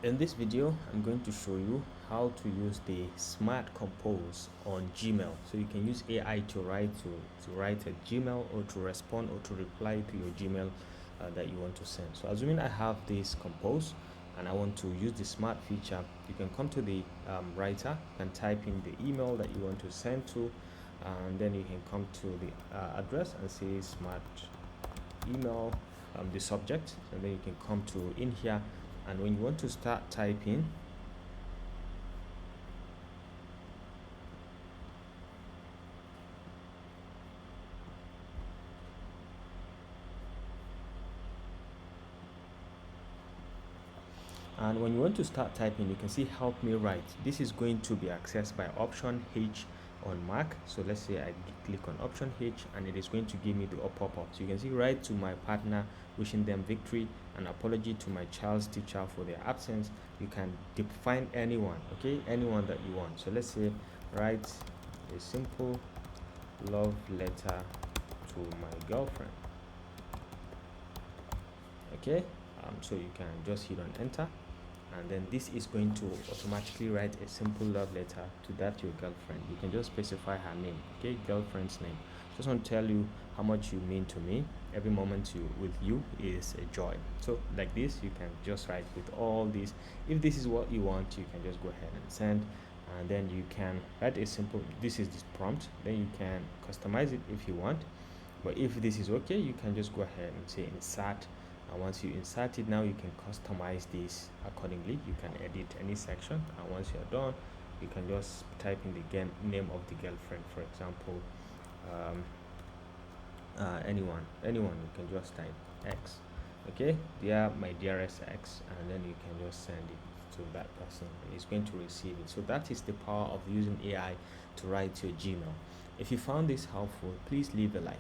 In this video, I'm going to show you how to use the Smart Compose on Gmail. So you can use AI to write a Gmail or to respond or to reply to your Gmail that you want to send. So assuming I have this Compose and I want to use the Smart feature, you can come to the writer and type in the email that you want to send to, and then you can come to the address and say Smart email, the subject, and then you can come to in here. And when you want to start typing, you can see help me write. This is going to be accessed by option H on Mac. So let's say I click on option H and it is going to give me the pop-up. So you can see write to my partner, wishing them victory, an apology to my child's teacher for their absence. You can define anyone, okay, anyone that you want. So let's say write a simple love letter to my girlfriend. Okay, so you can just hit on enter, and then this is going to automatically write a simple love letter to that your girlfriend. You can just specify her name, okay, girlfriend's name. Just want to tell you how much you mean to me. Every moment with you is a joy. So like this, you can just write with all these. If this is what you want, you can just go ahead and send, and then you can write a simple, this is this prompt, then you can customize it if you want. But if this is okay, you can just go ahead and say insert, and once you insert it, now you can customize this accordingly. You can edit any section, and once you're done, you can just type in the name of the girlfriend, for example, anyone you can just type X, okay, dear my dearest X, and then you can just send it to that person and it's going to receive it. So that is the power of using AI to write your Gmail. If you found this helpful, please leave a like.